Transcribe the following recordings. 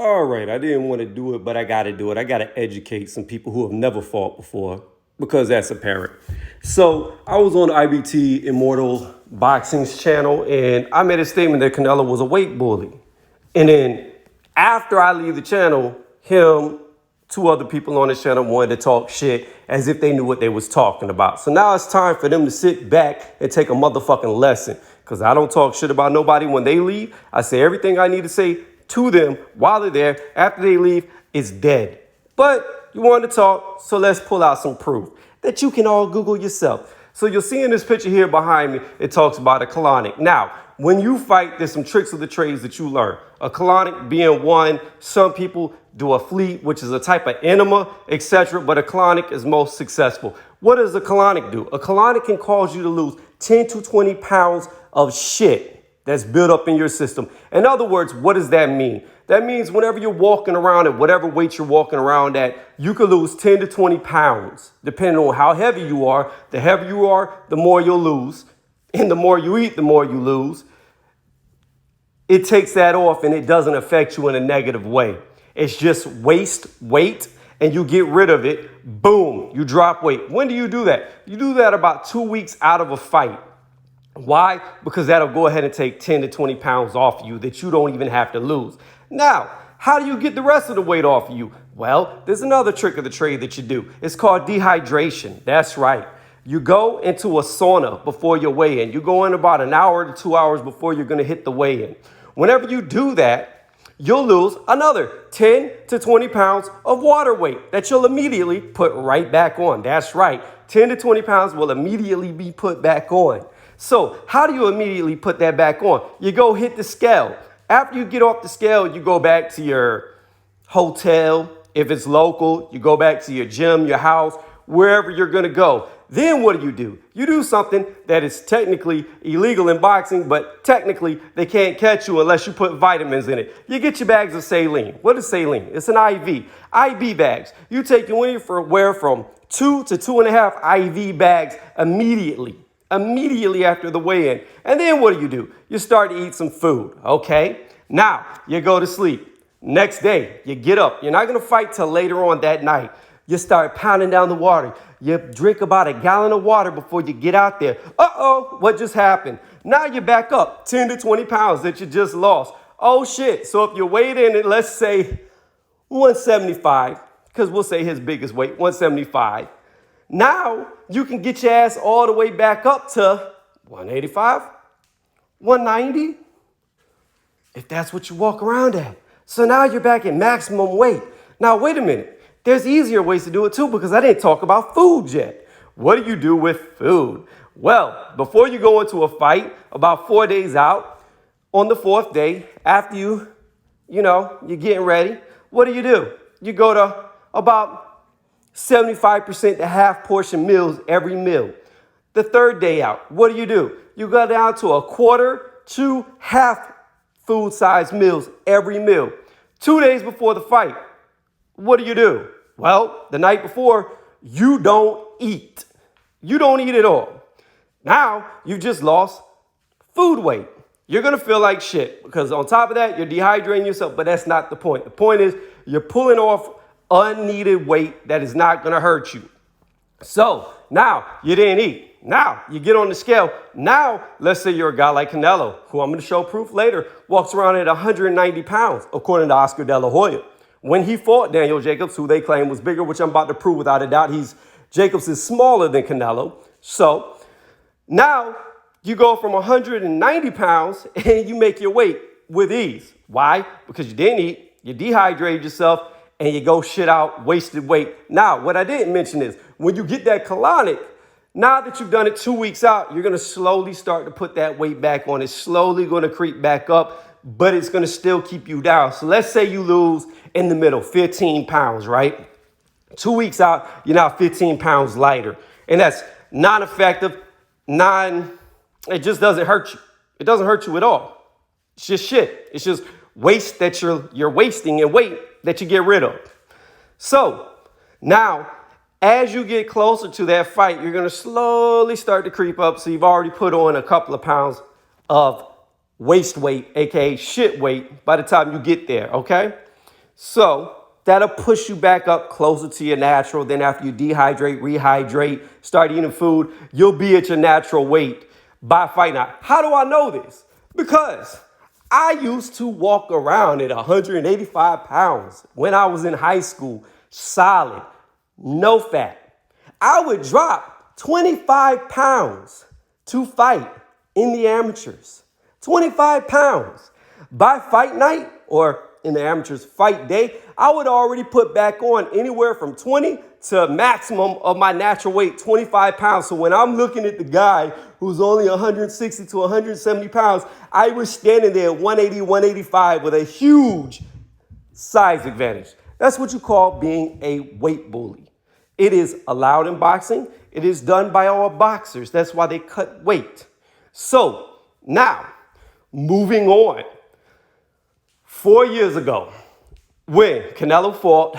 All right, I didn't want to do it, but I got to do it. I got to educate some people who have never fought before because that's apparent. So I was on IBT Immortal Boxing's channel and I made a statement that Canelo was a weight bully. And then after I leave the channel, him, two other people on the channel wanted to talk shit as if they knew what they was talking about. So now it's time for them to sit back and take a motherfucking lesson because I don't talk shit about nobody when they leave. I say everything I need to say to them while they're there. After they leave, it's dead. But you want to talk, so let's pull out some proof that you can all Google yourself. So you'll see in this picture here behind me, it talks about a colonic. Now, when you fight, there's some tricks of the trades that you learn. A colonic being one, some people do a fleet, which is a type of enema, etc. But a colonic is most successful. What does a colonic do? A colonic can cause you to lose 10 to 20 pounds of shit that's built up in your system. In other words, what does that mean? That means whenever you're walking around at whatever weight you're walking around at, you could lose 10 to 20 pounds, depending on how heavy you are. The heavier you are, the more you'll lose. And the more you eat, the more you lose. It takes that off and it doesn't affect you in a negative way. It's just waste weight and you get rid of it. Boom, you drop weight. When do you do that? You do that about 2 weeks out of a fight. Why? Because that'll go ahead and take 10 to 20 pounds off of you that you don't even have to lose. Now, how do you get the rest of the weight off of you? Well, there's another trick of the trade that you do. It's called dehydration. That's right. You go into a sauna before your weigh-in. You go in about an hour to 2 hours before you're going to hit the weigh-in. Whenever you do that, you'll lose another 10 to 20 pounds of water weight that you'll immediately put right back on. That's right. 10 to 20 pounds will immediately be put back on. So how do you immediately put that back on? You go hit the scale. After you get off the scale, you go back to your hotel. If it's local, you go back to your gym, your house, wherever you're going to go. Then what do? You do something that is technically illegal in boxing, but technically they can't catch you unless you put vitamins in it. You get your bags of saline. What is saline? It's an IV. IV bags. You take your anywhere from 2 to 2.5 IV bags immediately after the weigh-in. And then what do? You start to eat some food, okay? Now, you go to sleep. Next day, you get up. You're not going to fight till later on that night. You start pounding down the water. You drink about a gallon of water before you get out there. Uh-oh, what just happened? Now you're back up 10 to 20 pounds that you just lost. Oh, shit. So if you weighed in at, let's say, 175, because we'll say his biggest weight, 175, now you can get your ass all the way back up to 185, 190, if that's what you walk around at. So now you're back at maximum weight. Now, wait a minute. There's easier ways to do it too because I didn't talk about food yet. What do you do with food? Well, before you go into a fight, about 4 days out, on the 4th day, after you're getting ready, what do? You go to about 75% to half portion meals every meal. The 3rd day out, what do? You go down to a quarter to half food size meals every meal. 2 days before the fight, what do? Well, the night before, you don't eat. You don't eat at all. Now, you've just lost food weight. You're going to feel like shit because on top of that, you're dehydrating yourself, but that's not the point. The point is you're pulling off unneeded weight that is not going to hurt you. So now you didn't eat. Now you get on the scale. Now, let's say you're a guy like Canelo, who I'm going to show proof later, walks around at 190 pounds, according to Oscar De La Hoya. When he fought Daniel Jacobs, who they claim was bigger, which I'm about to prove without a doubt, Jacobs is smaller than Canelo. So now you go from 190 pounds and you make your weight with ease. Why? Because you didn't eat, you dehydrated yourself, and you go shit out wasted weight. Now, what I didn't mention is when you get that colonic, now that you've done it 2 weeks out, you're going to slowly start to put that weight back on. It's slowly going to creep back up, but it's going to still keep you down. So let's say you lose in the middle, 15 pounds, right? 2 weeks out, you're now 15 pounds lighter. And that's non-effective, it just doesn't hurt you. It doesn't hurt you at all. It's just shit. It's just waste that you're wasting and weight that you get rid of. So now, as you get closer to that fight, you're going to slowly start to creep up. So you've already put on a couple of pounds of waste weight, aka shit weight, by the time you get there, okay? So that'll push you back up closer to your natural. Then after you dehydrate, rehydrate, start eating food, you'll be at your natural weight by fight night. How do I know this? Because I used to walk around at 185 pounds when I was in high school, solid, no fat. I would drop 25 pounds to fight in the amateurs. 25 pounds. By fight night, or in the amateurs fight day, I would already put back on anywhere from 20 to maximum of my natural weight, 25 pounds. So when I'm looking at the guy who's only 160 to 170 pounds, I was standing there at 180, 185 with a huge size advantage. That's what you call being a weight bully. It is allowed in boxing. It is done by our boxers. That's why they cut weight. So now, moving on. 4 years ago, when Canelo fought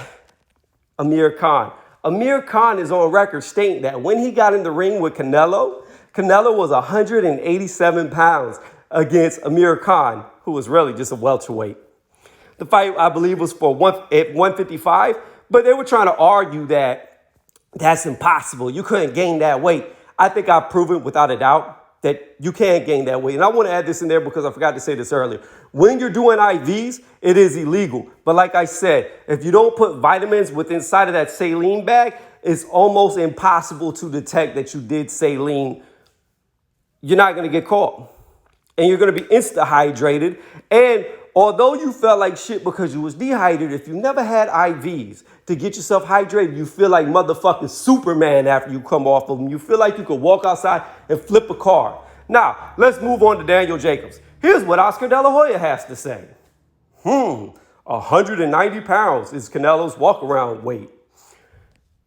Amir Khan, Amir Khan is on record stating that when he got in the ring with Canelo, Canelo was 187 pounds against Amir Khan, who was really just a welterweight. The fight, I believe, was for at 155, but they were trying to argue that that's impossible. You couldn't gain that weight. I think I've proven without a doubt that you can't gain that weight. And I want to add this in there because I forgot to say this earlier. When you're doing IVs, it is illegal. But like I said, if you don't put vitamins within inside of that saline bag, it's almost impossible to detect that you did saline. You're not going to get caught. And you're going to be insta-hydrated. And although you felt like shit because you was dehydrated, if you never had IVs to get yourself hydrated, you feel like motherfucking Superman after you come off of them. You feel like you could walk outside and flip a car. Now, let's move on to Daniel Jacobs. Here's what Oscar De La Hoya has to say. 190 pounds is Canelo's walk-around weight.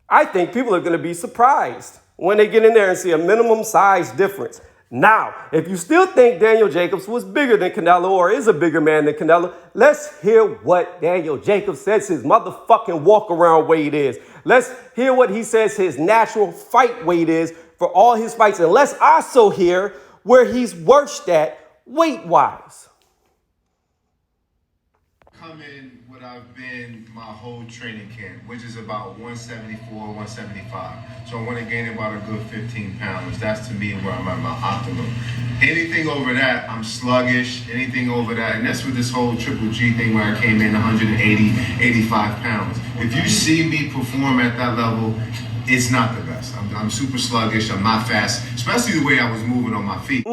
I think people are going to be surprised when they get in there and see a minimum size difference. Now, if you still think Daniel Jacobs was bigger than Canelo or is a bigger man than Canelo, let's hear what Daniel Jacobs says his motherfucking walk-around weight is. Let's hear what he says his natural fight weight is for all his fights. And let's also hear where he's worst at weight-wise. Come in what I've been my whole training camp, which is about 174, 175. So I want to gain about a good 15 pounds. That's to me where I'm at my optimum. Anything over that, I'm sluggish. Anything over that, and that's with this whole Triple G thing where I came in 180, 85 pounds. If you see me perform at that level, it's not the best. I'm super sluggish. I'm not fast, especially the way I was moving on my feet.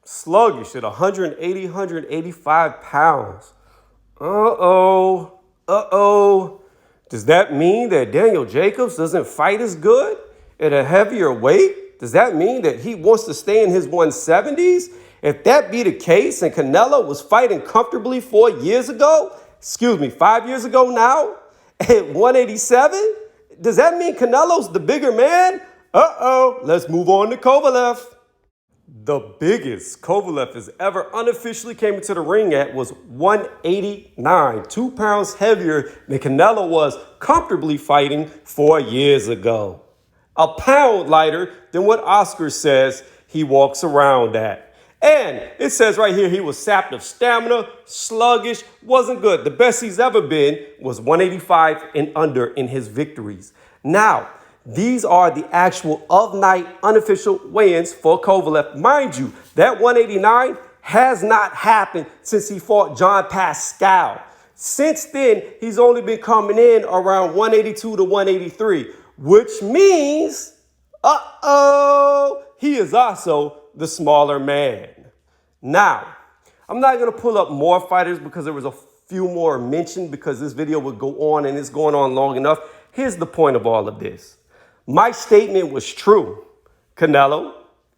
Sluggish at 180, 185 pounds. Uh-oh. Does that mean that Daniel Jacobs doesn't fight as good at a heavier weight? Does that mean that he wants to stay in his 170s? If that be the case and Canelo was fighting comfortably 5 years ago now, at 187, does that mean Canelo's the bigger man? Let's move on to Kovalev. The biggest Kovalev has ever unofficially came into the ring at was 189, 2 pounds heavier than Canelo was comfortably fighting 4 years ago. A pound lighter than what Oscar says he walks around at. And it says right here he was sapped of stamina, sluggish, wasn't good. The best he's ever been was 185 and under in his victories. Now, these are the actual of-night unofficial weigh-ins for Kovalev. Mind you, that 189 has not happened since he fought John Pascal. Since then, he's only been coming in around 182 to 183, which means, he is also the smaller man. Now, I'm not going to pull up more fighters because there was a few more mentioned because this video would go on and it's going on long enough. Here's the point of all of this. My statement was true. Canelo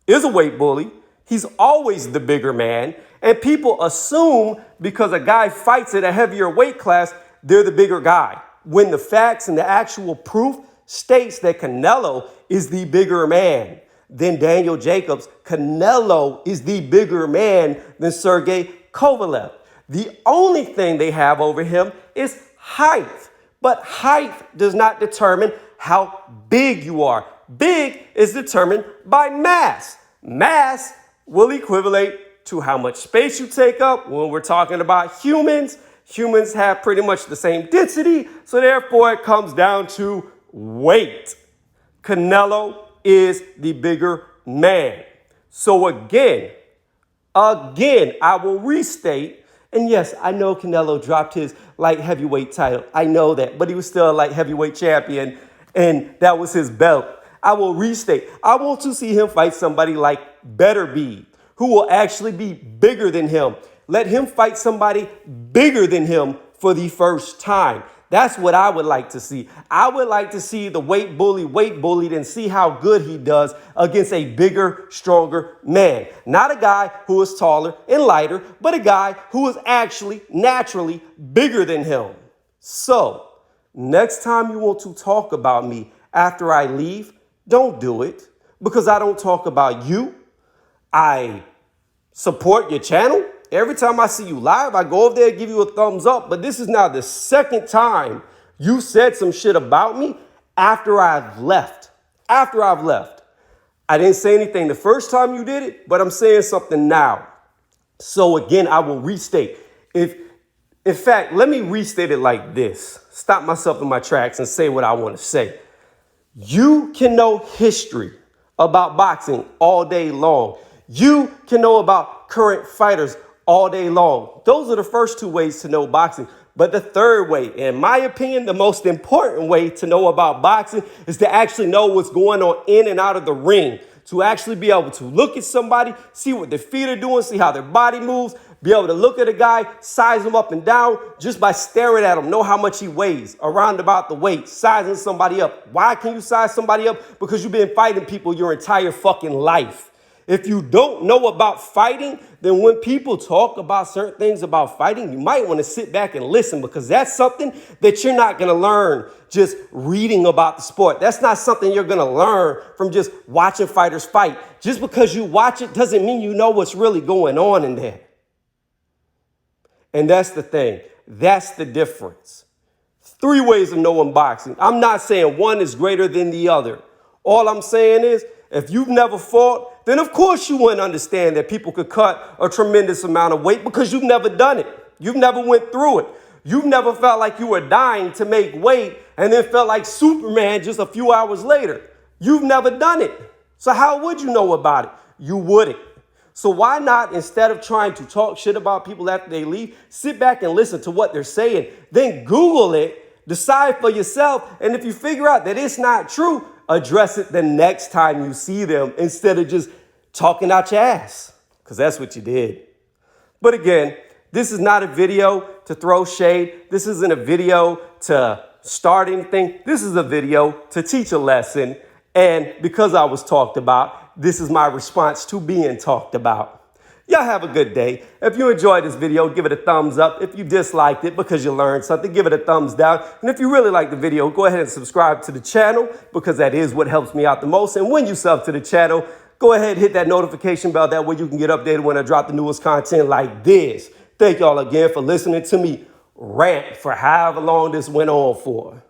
is a weight bully. He's always the bigger man. And people assume because a guy fights at a heavier weight class, they're the bigger guy. When the facts and the actual proof states that Canelo is the bigger man than Daniel Jacobs. Canelo is the bigger man than Sergey Kovalev. The only thing they have over him is height. But height does not determine how big you are. Big is determined by mass. Mass will equate to how much space you take up when we're talking about humans. Humans have pretty much the same density, so therefore it comes down to weight. Canelo is the bigger man. So again, I will restate, and yes, I know Canelo dropped his light heavyweight title. I know that, but he was still a light heavyweight champion, and that was his belt. I will restate, I want to see him fight somebody like Beterbiev, who will actually be bigger than him. Let him fight somebody bigger than him for the first time. That's what I would like to see. I would like to see the weight bullied, and see how good he does against a bigger, stronger man. Not a guy who is taller and lighter, but a guy who is actually naturally bigger than him. So, next time you want to talk about me after I leave, don't do it, because I don't talk about you. I support your channel. Every time I see you live, I go over there and give you a thumbs up. But this is now the second time you said some shit about me after I've left. After I've left. I didn't say anything the first time you did it, but I'm saying something now. So again, I will restate. In fact, let me restate it like this. Stop myself in my tracks and say what I want to say. You can know history about boxing all day long. You can know about current fighters all day long. Those are the first two ways to know boxing. But the third way, in my opinion, the most important way to know about boxing is to actually know what's going on in and out of the ring. To actually be able to look at somebody, see what their feet are doing, see how their body moves, be able to look at a guy, size him up and down just by staring at him, know how much he weighs, around about the weight, sizing somebody up. Why can you size somebody up? Because you've been fighting people your entire fucking life. If you don't know about fighting, then when people talk about certain things about fighting, you might want to sit back and listen, because that's something that you're not going to learn just reading about the sport. That's not something you're going to learn from just watching fighters fight. Just because you watch it doesn't mean you know what's really going on in there. And that's the thing. That's the difference. 3 ways of knowing boxing. I'm not saying one is greater than the other. All I'm saying is, if you've never fought, then of course you wouldn't understand that people could cut a tremendous amount of weight, because you've never done it. You've never went through it. You've never felt like you were dying to make weight and then felt like Superman just a few hours later. You've never done it. So how would you know about it? You wouldn't. So why not, instead of trying to talk shit about people after they leave, sit back and listen to what they're saying, then Google it, decide for yourself, and if you figure out that it's not true, address it the next time you see them instead of just talking out your ass, because that's what you did. But again, this is not a video to throw shade. This isn't a video to start anything. This is a video to teach a lesson. And because I was talked about, this is my response to being talked about. Y'all have a good day. If you enjoyed this video, give it a thumbs up. If you disliked it because you learned something, give it a thumbs down. And if you really like the video, go ahead and subscribe to the channel, because that is what helps me out the most. And when you sub to the channel, go ahead and hit that notification bell. That way you can get updated when I drop the newest content like this. Thank y'all again for listening to me rant for however long this went on for.